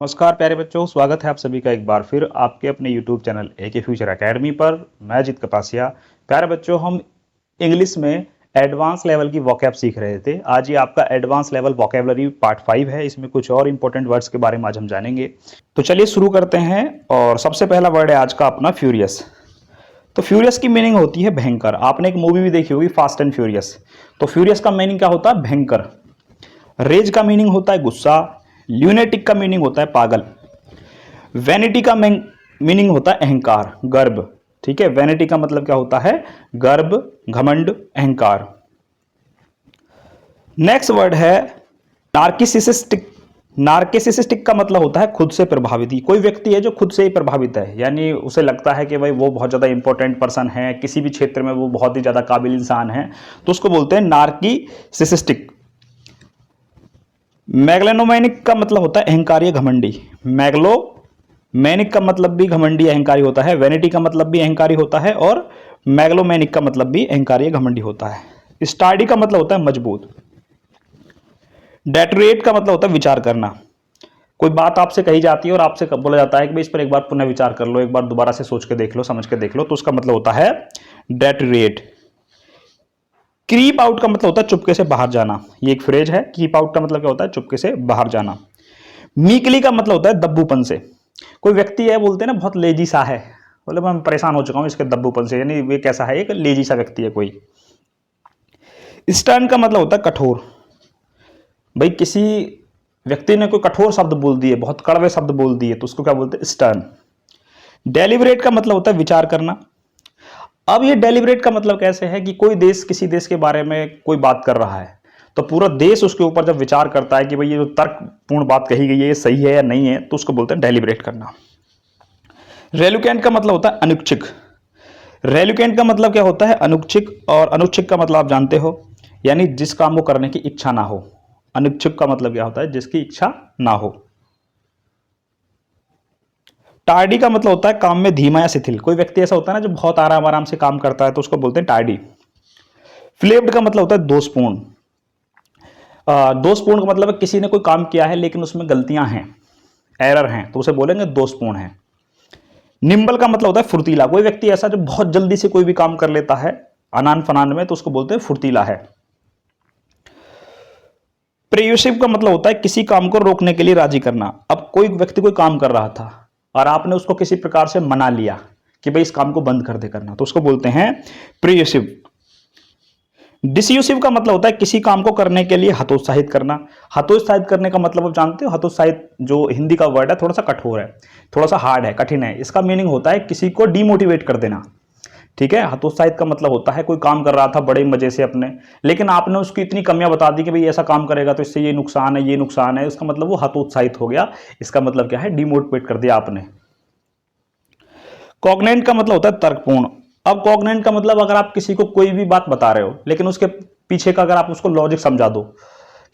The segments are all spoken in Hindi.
नमस्कार प्यारे बच्चों, स्वागत है आप सभी का एक बार फिर आपके अपने YouTube channel A K future academy पर। मैं जीत कपासिया। प्यारे बच्चों, हम इंग्लिश में एडवांस लेवल की वोकैब सीख रहे थे। आज ये आपका एडवांस लेवल वोकैबुलरी पार्ट 5 है। इसमें कुछ और इंपॉर्टेंट वर्ड्स के बारे में आज हम जानेंगे। तो चलिए शुरू करते हैं। और सबसे पहला वर्ड है आज का अपना फ्यूरियस। तो फ्यूरियस की मीनिंग होती है भयंकर। आपने एक मूवी भी देखी होगी, फास्ट एंड फ्यूरियस। तो फ्यूरियस का मीनिंग क्या होता है? भयंकर। रेज का मीनिंग होता है गुस्सा। ल्यूनेटिक का मीनिंग होता है पागल। वैनिटी का मीनिंग होता है अहंकार, गर्व। ठीक है, वैनिटी का मतलब क्या होता है? गर्व, घमंड, अहंकार। नेक्स्ट वर्ड है नार्किसिस्टिक। नार्किसिस्टिक का मतलब होता है खुद से प्रभावित। कोई व्यक्ति है जो खुद से ही प्रभावित है, यानी उसे लगता है कि भाई वो बहुत ज्यादा इंपॉर्टेंट पर्सन है, किसी भी क्षेत्र में वो बहुत ही ज्यादा काबिल इंसान है, तो उसको बोलते हैं नार्किसिस्टिक। मैग्लेनोमैनिक का मतलब होता है अहंकारी, घमंडी। मैग्लोमैनिक का मतलब भी घमंडी अहंकारी होता है। वैनिटी का मतलब भी अहंकारी होता है और मैग्लोमैनिक का मतलब भी अहंकारी घमंडी होता है। स्टार्डी का मतलब होता है मजबूत। डेटरेट का मतलब होता है विचार करना। कोई बात आपसे कही जाती है और आपसे बोला जाता है कि भाई इस पर एक बार पुनः विचार कर लो, एक बार दोबारा से सोच के देख लो, समझ के देख लो, तो उसका मतलब होता है डेटरेट। क्रीप आउट का मतलब होता है चुपके से बाहर जाना। ये एक फ्रेज है। कीप आउट का मतलब क्या होता है? चुपके से बाहर जाना। मीकली का मतलब होता है दब्बूपन से। कोई व्यक्ति है, बोलते हैं ना, बहुत लेजी सा है, बोले मैं परेशान हो चुका हूं इसके दब्बूपन से, यानी वे कैसा है? एक लेजी सा व्यक्ति है कोई। स्टर्न का मतलब होता है कठोर। भाई किसी व्यक्ति ने कोई कठोर शब्द बोल दिए, बहुत कड़वे शब्द बोल दिए, तो उसको क्या बोलते हैं? स्टर्न। डेलिबरेट का मतलब होता है विचार करना। अब ये डेलिबरेट का मतलब कैसे है कि कोई देश किसी देश के बारे में कोई बात कर रहा है, तो पूरा देश उसके ऊपर जब विचार करता है कि भाई ये जो तर्कपूर्ण बात कही गई है ये सही है या नहीं है, तो उसको बोलते हैं डेलिबरेट करना। रेलुकेंट का मतलब होता है अनुच्छिक। रेलुकेंट का मतलब क्या होता है? अनुच्छिक। और अनुच्छिक का मतलब आप जानते हो, यानी जिस काम को करने की इच्छा ना हो। अनुच्छिक का मतलब क्या होता है? जिसकी इच्छा ना हो। टार्डी का मतलब होता है काम में धीमा या शिथिल। कोई व्यक्ति ऐसा होता है ना जो बहुत आराम आराम से काम करता है, तो उसको बोलते हैं टार्डी। फ्लेप्ड का मतलब होता है दोषपूर्ण। दोषपूर्ण का मतलब है किसी ने कोई काम किया है लेकिन उसमें गलतियां हैं, एरर हैं, तो उसे बोलेंगे दोषपूर्ण है। निम्बल का मतलब होता है फुर्तीला। कोई व्यक्ति ऐसा जो बहुत जल्दी से कोई भी काम कर लेता है अनान फनान में, तो उसको बोलते हैं फुर्तीला है। प्रेयुसिव का मतलब होता है किसी काम को रोकने के लिए राजी करना। अब कोई व्यक्ति कोई काम कर रहा था और आपने उसको किसी प्रकार से मना लिया कि भाई इस काम को बंद कर दे करना, तो उसको बोलते हैं प्रेयुसिव। डिसयूसिव का मतलब होता है किसी काम को करने के लिए हतोत्साहित करना। हतोत्साहित करने का मतलब आप जानते हो? हतोत्साहित जो हिंदी का वर्ड है, थोड़ा सा कठोर है, थोड़ा सा हार्ड है, कठिन है। इसका मीनिंग होता है किसी को डिमोटिवेट कर देना। ठीक है, हतोत्साहित का मतलब होता है कोई काम कर रहा था बड़े मजे से अपने, लेकिन आपने उसकी इतनी कमियां बता दी कि भाई ऐसा काम करेगा तो इससे ये नुकसान है, ये नुकसान है, उसका मतलब वो हतोत्साहित हो गया। इसका मतलब क्या है? डिमोटिवेट कर दिया आपने। कॉग्नेंट का मतलब होता है तर्कपूर्ण। अब कॉग्नेंट का मतलब अगर आप किसी को कोई भी बात बता रहे हो लेकिन उसके पीछे का अगर आप उसको लॉजिक समझा दो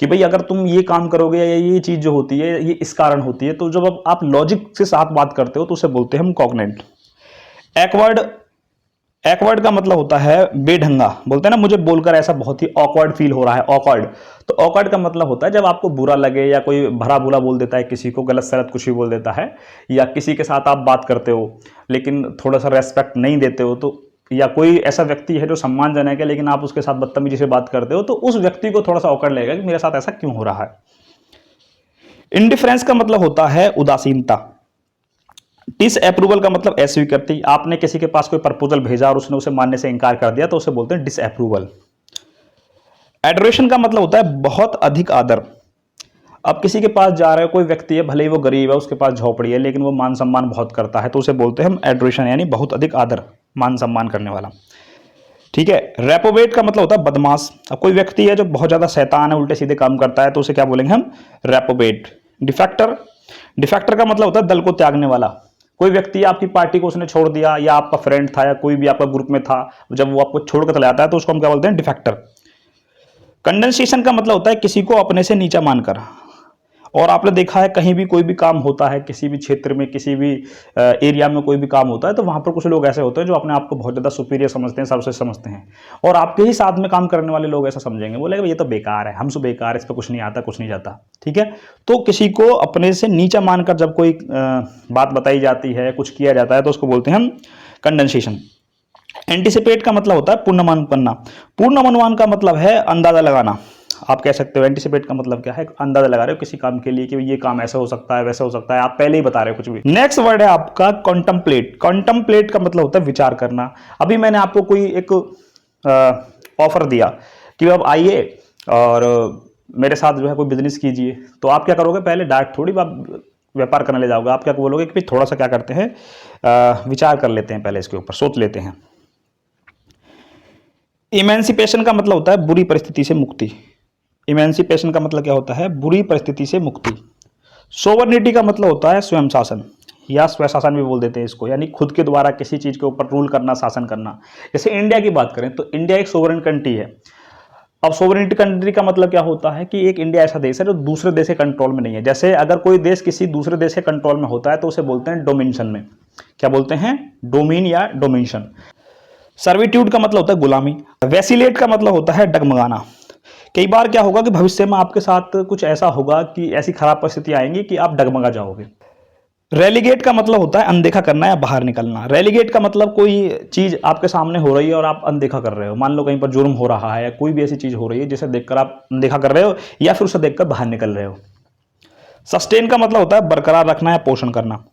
कि भाई अगर तुम ये काम करोगे या ये चीज जो होती है ये इस कारण होती है, तो जब आप लॉजिक के साथ बात करते हो तो उसे बोलते हैं हम कॉग्नेंट। एक्वर्ड। एक्वर्ड का मतलब होता है बेढंगा। बोलते हैं ना, मुझे बोलकर ऐसा बहुत ही ऑकवर्ड फील हो रहा है, ऑकवर्ड। तो ऑकवर्ड का मतलब होता है जब आपको बुरा लगे या कोई भला बुरा बोल देता है, किसी को गलत सलत कुछ भी बोल देता है, या किसी के साथ आप बात करते हो लेकिन थोड़ा सा रेस्पेक्ट नहीं देते हो, तो या कोई ऐसा व्यक्ति है जो सम्मानजनक है लेकिन आप उसके साथ बदतमीजी से बात करते हो, तो उस व्यक्ति को थोड़ा सा ऑकवर्ड लगेगा कि मेरे साथ ऐसा क्यों हो रहा है। इंडिफरेंस का मतलब होता है उदासीनता। डिसअप्रूवल का मतलब अस्वीकृति। आपने किसी के पास कोई प्रपोजल भेजा और उसने उसे मानने से इनकार कर दिया, तो उसे बोलते हैं डिसअप्रूवल। एडोरेशन का मतलब होता है बहुत अधिक आदर। अब किसी के पास जा रहे हो, कोई व्यक्ति है, भले ही वो गरीब है, उसके पास झोपड़ी है, लेकिन वो मान सम्मान बहुत करता है, तो उसे बोलते हैं हम एडोरेशन, यानी बहुत अधिक आदर, मान सम्मान करने वाला। ठीक है। रेपोबेट का मतलब होता है बदमाश। अब कोई व्यक्ति है जो बहुत ज्यादा शैतान है, उल्टे सीधे काम करता है, तो उसे क्या बोलेंगे हम? रेपोबेट। डिफेक्टर। डिफेक्टर का मतलब होता है दल को त्यागने वाला। कोई व्यक्ति आपकी पार्टी को उसने छोड़ दिया, या आपका फ्रेंड था या कोई भी आपका ग्रुप में था, जब वो आपको छोड़ कर चला जाता है तो उसको हम क्या बोलते हैं? डिफेक्टर। कंडेंसेशन का मतलब होता है किसी को अपने से नीचा मानकर। और आपने देखा है कहीं भी कोई भी काम होता है, किसी भी क्षेत्र में, किसी भी एरिया में कोई भी काम होता है, तो वहां पर कुछ लोग ऐसे होते हैं जो अपने आप को बहुत ज़्यादा सुपीरियर समझते हैं, सर्वश्रेष्ठ समझते हैं, और आपके ही साथ में काम करने वाले लोग ऐसा समझेंगे, बोलेंगे ये तो बेकार है, हमसे बेकार है, इस पर कुछ नहीं आता, कुछ नहीं जाता। ठीक है, तो किसी को अपने से नीचा मानकर जब कोई बात बताई जाती है, कुछ किया जाता है, तो उसको बोलते हैं हम कंडेंसेशन। एंटिसिपेट का मतलब होता है पूर्वानुमान करना। पूर्वानुमान का मतलब है अंदाजा लगाना। आप कह सकते हो एंटिसिपेट का मतलब क्या है, अंदाजा लगा रहे हो किसी काम के लिए कि ये काम ऐसा हो सकता है, वैसा हो सकता है, आप पहले ही बता रहे हो कुछ भी। नेक्स्ट वर्ड है आपका कॉन्टम्पलेट। कॉन्टम्पलेट का मतलब होता है विचार करना। अभी मैंने आपको कोई एक ऑफर दिया कि अब आइए और मेरे साथ जो है कोई बिजनेस कीजिए, तो आप क्या करोगे, पहले डायरेक्ट थोड़ी आप व्यापार करने ले जाओगे, आप क्या बोलोगे कि थोड़ा सा क्या करते हैं, विचार कर लेते हैं, पहले इसके ऊपर सोच लेते हैं। इमेंसिपेशन का मतलब होता है बुरी परिस्थिति से मुक्ति। इमेंसिपेशन का मतलब क्या होता है, बुरी परिस्थिति से मुक्ति। सोवर्निटी का मतलब होता है स्वयं शासन या स्वशासन भी बोल देते हैं इसको, यानी खुद के द्वारा किसी चीज के ऊपर रूल करना, शासन करना। जैसे इंडिया की बात करें तो इंडिया एक सोवरेन कंट्री है। अब सोवरेनिटी कंट्री का मतलब क्या होता है कि एक इंडिया ऐसा देश है जो दूसरे देश के कंट्रोल में नहीं है। जैसे अगर कोई देश किसी दूसरे देश के कंट्रोल में होता है तो उसे बोलते हैं डोमिनेशन में। क्या बोलते हैं, डोमिन या डोमिनेशन। सर्विट्यूड का मतलब होता है गुलामी। वैसिलेट का मतलब होता है डगमगाना। कई बार क्या होगा कि भविष्य में आपके साथ कुछ ऐसा होगा कि ऐसी खराब परिस्थिति आएंगी कि आप डगमगा जाओगे। रेलीगेट का मतलब होता है अनदेखा करना या बाहर निकलना। रेलीगेट का मतलब कोई चीज आपके सामने हो रही है और आप अनदेखा कर रहे हो। मान लो कहीं पर जुर्म हो रहा है या कोई भी ऐसी चीज हो रही है जिसे देखकर आप अनदेखा कर रहे हो या फिर उसे देखकर बाहर निकल रहे हो। सस्टेन का मतलब होता है बरकरार रखना या पोषण करना।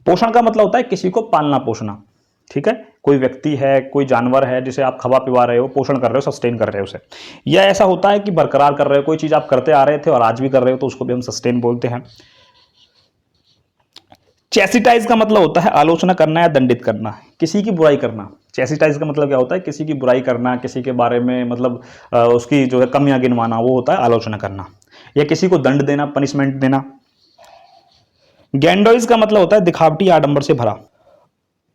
पोषण का मतलब होता है किसी को पालना पोषना। ठीक है, कोई व्यक्ति है, कोई जानवर है जिसे आप खवा पिवा रहे हो, पोषण कर रहे हो, सस्टेन कर रहे हो उसे। या ऐसा होता है कि बरकरार कर रहे हो, कोई चीज आप करते आ रहे थे और आज भी कर रहे हो, तो उसको भी हम सस्टेन बोलते हैं। चैसिटाइज का मतलब होता है आलोचना करना या दंडित करना, किसी की बुराई करना। चैसिटाइज का मतलब क्या होता है, किसी की बुराई करना, किसी के बारे में मतलब उसकी जो है कमियां गिनवाना, वो होता है आलोचना करना। या किसी को दंड देना, पनिशमेंट देना। गैंडोइज का मतलब होता है दिखावटी आडंबर से भरा।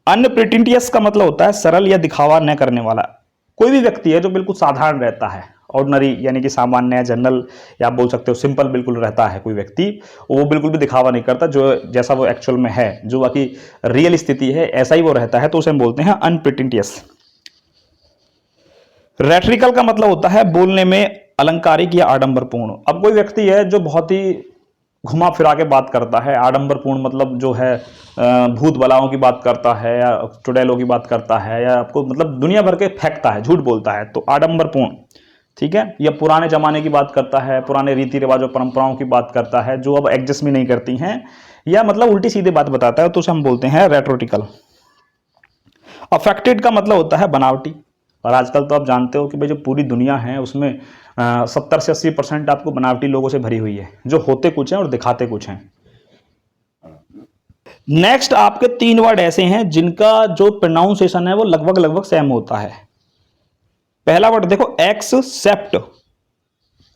अनप्रिटेंटियस का मतलब होता है सरल या दिखावा न करने वाला। कोई भी व्यक्ति है जो बिल्कुल साधारण रहता है, ऑर्डिनरी यानी कि सामान्य, जनरल, या आप बोल सकते हो सिंपल बिल्कुल रहता है कोई व्यक्ति, वो बिल्कुल भी दिखावा नहीं करता, जो जैसा वो एक्चुअल में है, जो बाकी रियल स्थिति है ऐसा ही वो रहता है, तो उसे हम बोलते हैं अनप्रिटेंटियस। रेट्रिकल का मतलब होता है बोलने में अलंकारिक या आडंबरपूर्ण। अब कोई व्यक्ति है जो बहुत ही घुमा फिरा के बात करता है, आडंबरपूर्ण मतलब जो है भूत बलाओं की बात करता है या चुड़ैलों की बात करता है, या आपको मतलब दुनिया भर के फेंकता है, झूठ बोलता है, तो आडंबरपूर्ण। ठीक है, या पुराने जमाने की बात करता है, पुराने रीति रिवाजों परंपराओं की बात करता है जो अब एडजस्ट भी नहीं करती हैं, या मतलब उल्टी सीधी बात बताता है, तो उसे हम बोलते हैं रेटोरिकल। अफेक्टेड का मतलब होता है बनावटी। और आजकल तो आप जानते हो कि भाई जो पूरी दुनिया है उसमें 70 से 80% आपको बनावटी लोगों से भरी हुई है, जो होते कुछ हैं और दिखाते कुछ हैं। नेक्स्ट आपके 3 वर्ड ऐसे हैं जिनका जो प्रोनाउंसिएशन है वो लगभग लगभग सेम होता है। पहला वर्ड देखो, एक्सेप्ट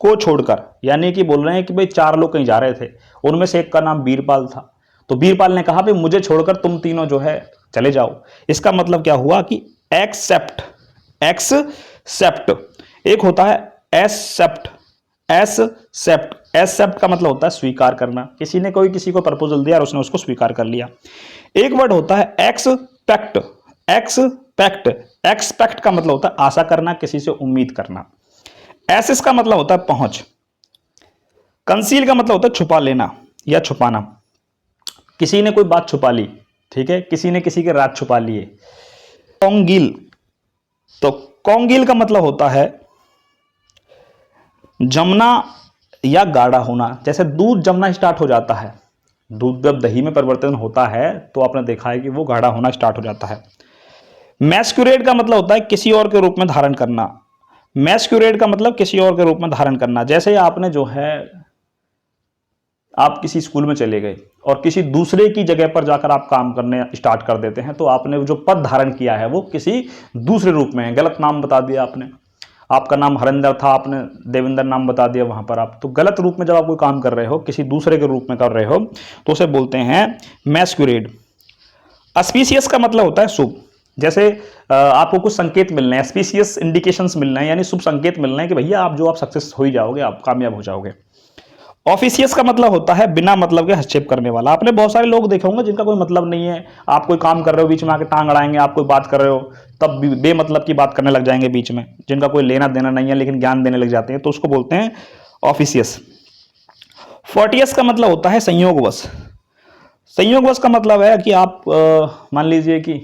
को छोड़कर, यानी कि बोल रहे हैं कि भाई 4 लोग कहीं जा रहे थे, उनमें से एक का नाम बीरपाल था, तो बीरपाल ने कहा भाई मुझे छोड़कर तुम तीनों जो है चले जाओ। इसका मतलब क्या हुआ कि एक्सेप्ट, एक्सेप्ट। एक होता है एसेप्ट, एसेप्ट, एसेप्ट का मतलब होता है स्वीकार करना। किसी ने कोई किसी को प्रपोजल दिया और उसने उसको स्वीकार कर लिया। एक वर्ड होता है एक्सपेक्ट, एक्सपेक्ट, एक्सपेक्ट का मतलब होता है आशा करना, किसी से उम्मीद करना। एसेस का मतलब होता है पहुंच। कंसील का मतलब होता है छुपा लेना या छुपाना। किसी ने कोई बात छुपा ली, ठीक है, किसी ने किसी के राज छुपा लिए। कॉन्गिल, तो कॉन्गिल का मतलब होता है जमना या गाढ़ा होना। जैसे दूध जमना स्टार्ट हो जाता है, दूध जब दही में परिवर्तन होता है तो आपने देखा है कि वो गाढ़ा होना स्टार्ट हो जाता है। मैस्कुरेड का मतलब होता है किसी और के रूप में धारण करना। मैस्कुरेड का मतलब किसी और के रूप में धारण करना। जैसे आपने जो है आप किसी स्कूल में चले गए और किसी दूसरे की जगह पर जाकर आप काम करने स्टार्ट कर देते हैं, तो आपने जो पद धारण किया है वो किसी दूसरे रूप में है। गलत नाम बता दिया आपने, आपका नाम हरिंदर था, आपने देवेंद्र नाम बता दिया वहां पर। आप तो गलत रूप में जब आप कोई काम कर रहे हो, किसी दूसरे के रूप में कर रहे हो, तो उसे बोलते हैं मैस्कुरेड। अस्पीशियस का मतलब होता है शुभ। जैसे आपको कुछ संकेत मिलने हैं, स्पीशियस इंडिकेशंस मिलना है, यानी शुभ संकेत मिलना है कि भैया आप सक्सेस हो ही जाओगे, आप कामयाब हो जाओगे। ऑफिशियस का मतलब होता है बिना मतलब के हस्तक्षेप करने वाला। आपने बहुत सारे लोग देखे होंगे जिनका कोई मतलब नहीं है, आप कोई काम कर रहे हो बीच में आके टांग अड़ाएंगे, आप कोई बात कर रहे हो तब बेमतलब की बात करने लग जाएंगे बीच में, जिनका कोई लेना देना नहीं है लेकिन ज्ञान देने लग जाते हैं, तो उसको बोलते हैं ऑफिशियस। फोर्टियस का मतलब होता है संयोगवश। संयोगवश का मतलब है कि आप मान लीजिए कि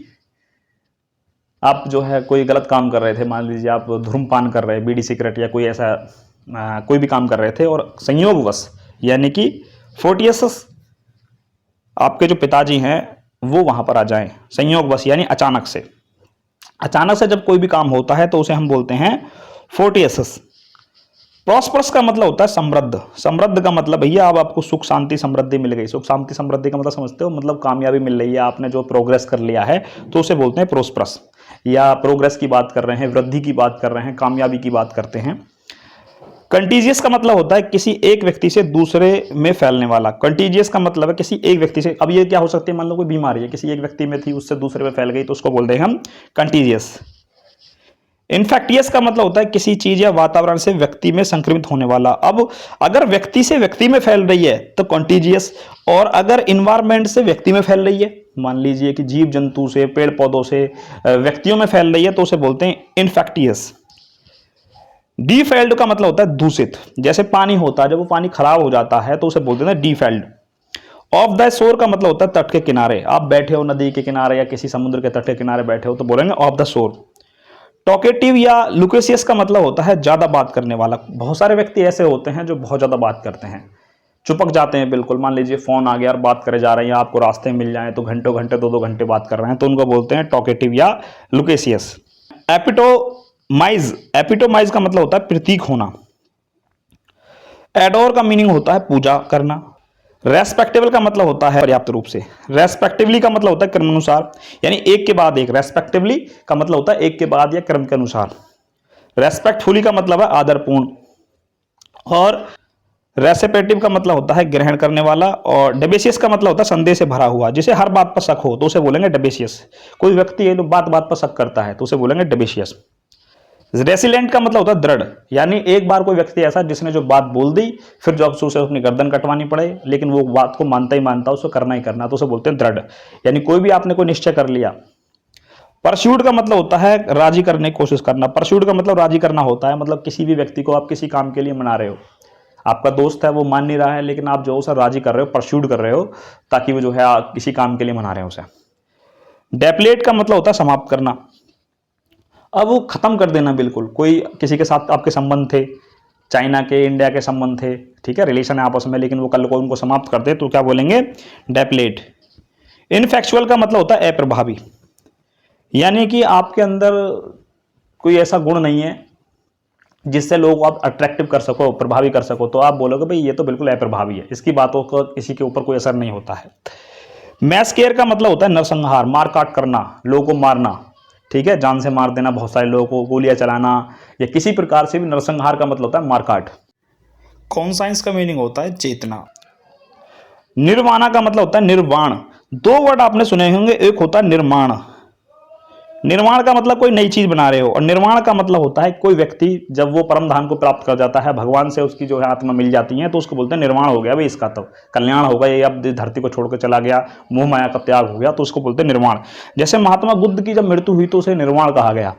आप जो है कोई गलत काम कर रहे थे, मान लीजिए आप धूम्रपान कर रहे हैं, बीड़ी सिगरेट या कोई ऐसा कोई भी काम कर रहे थे और संयोगवश यानी कि फोर्टियस आपके जो पिताजी हैं वो वहां पर आ जाएं, संयोगवश यानी अचानक से। अचानक से जब कोई भी काम होता है तो उसे हम बोलते हैं फोर्टियस। प्रॉस्परस का मतलब होता है समृद्ध। समृद्ध का मतलब भैया अब आपको सुख शांति समृद्धि मिल गई। सुख शांति समृद्धि का मतलब समझते हो, मतलब कामयाबी मिल रही है, आपने जो प्रोग्रेस कर लिया है तो उसे बोलते हैं प्रोस्परस। या प्रोग्रेस की बात कर रहे हैं, वृद्धि की बात कर रहे हैं, कामयाबी की बात करते हैं। कंटीजियस का मतलब होता है किसी एक व्यक्ति से दूसरे में फैलने वाला। कंटीजियस का मतलब है किसी एक व्यक्ति से, अब ये क्या हो सकती है, मान लो कोई बीमारी है किसी एक व्यक्ति में थी उससे दूसरे में फैल गई तो उसको बोलते हैं हम कंटीजियस। इन्फेक्टियस का मतलब होता है किसी चीज या वातावरण से व्यक्ति में संक्रमित होने वाला। अब अगर व्यक्ति से व्यक्ति में फैल रही है तो कंटीजियस, और अगर इन्वायरमेंट से व्यक्ति में फैल रही है, मान लीजिए कि जीव जंतु से, पेड़ पौधों से व्यक्तियों में फैल रही है तो उसे बोलते हैं इन्फेक्टियस। डिफेल्ड का मतलब होता है दूषित। जैसे पानी होता है, जब वो पानी खराब हो जाता है तो उसे बोलते हैं डिफेल्ड। ऑफ द शोर का मतलब होता है तट के किनारे। आप बैठे हो नदी के किनारे या किसी समुद्र के तट के किनारे बैठे हो तो बोलेंगे ऑफ द शोर। टॉकेटिव या लुकेशियस का मतलब होता है ज्यादा बात करने वाला। बहुत सारे व्यक्ति ऐसे होते हैं जो बहुत ज्यादा बात करते हैं, चुपक जाते हैं बिल्कुल। मान लीजिए फोन आ गया और बात करे जा रहे हैं, आपको रास्ते मिल जाए तो घंटों घंटे 2-2 घंटे बात कर रहे हैं तो उनको बोलते हैं टॉकेटिव या लुकेशियस। एपिटोमाइज का मतलब होता है प्रतीक होना। एडोर का मीनिंग होता है पूजा करना। रेस्पेक्टेबल का मतलब होता है पर्याप्त रूप से। रेस्पेक्टिवली का मतलब होता है क्रमानुसार, यानी एक के बाद एक। रेस्पेक्टिवली का मतलब होता है एक के बाद या क्रम के अनुसार। रेस्पेक्टफुली का मतलब है आदरपूर्ण। और रेसिपेटिव का मतलब होता है ग्रहण करने वाला। और डेबेशियस का मतलब होता है संदेह से भरा हुआ। जिसे हर बात पर शक हो तो उसे बोलेंगे डेबेशियस। कोई व्यक्ति है जो बात बात पर शक करता है तो उसे बोलेंगे डेबेशियस। रेसिलेंट का मतलब होता है दृढ़, यानी एक बार कोई व्यक्ति ऐसा जिसने जो बात बोल दी फिर जो उसे अपनी गर्दन कटवानी पड़े लेकिन वो बात को मानता ही मानता, उसको करना ही करना, तो उसे बोलते हैं दृढ़। यानी कोई भी आपने कोई निश्चय कर लिया। परस्यूट का मतलब होता है राजी करने की कोशिश करना। परस्यूट का मतलब राजी करना होता है, मतलब किसी भी व्यक्ति को आप किसी काम के लिए मना रहे हो, आपका दोस्त है वो मान नहीं रहा है लेकिन आप जो उसे राजी कर रहे हो, परस्यूट कर रहे हो ताकि वो जो है किसी काम के लिए मना रहे हो उसे। डेप्लेट का मतलब होता है समाप्त करना। अब वो खत्म कर देना बिल्कुल। कोई किसी के साथ आपके संबंध थे, चाइना के इंडिया के संबंध थे, ठीक है, रिलेशन है आपस में, लेकिन वो कल को उनको समाप्त कर दे तो क्या बोलेंगे, डेप्लेट। इनफेक्चुअल का मतलब होता है अप्रभावी, यानी कि आपके अंदर कोई ऐसा गुण नहीं है जिससे लोग आप अट्रैक्टिव कर सको, प्रभावी कर सको, तो आप बोलोगे भाई ये तो बिल्कुल अप्रभावी है, इसकी बातों का किसी के ऊपर कोई असर नहीं होता है। मैस केयर का मतलब होता है नरसंहार, मार काट करना, लोगों को मारना, ठीक है, जान से मार देना, बहुत सारे लोगों को गोलियां चलाना या किसी प्रकार से भी। नरसंहार का मतलब होता है मारकाट। कॉन्साइंस का मीनिंग होता है चेतना। निर्वाणा का मतलब होता है निर्वाण। दो वर्ड आपने सुने होंगे, एक होता है निर्माण। निर्माण का मतलब कोई नई चीज बना रहे हो, और निर्वाण का मतलब होता है कोई व्यक्ति जब वो परम धाम को प्राप्त कर जाता है, भगवान से उसकी जो है आत्मा मिल जाती है तो उसको बोलते हैं निर्वाण हो गया भाई, इसका तो कल्याण होगा, ये अब धरती को छोड़कर चला गया, मोह माया का त्याग हो गया, तो उसको बोलते हैं निर्वाण। जैसे महात्मा बुद्ध की जब मृत्यु हुई तो उसे निर्वाण कहा गया,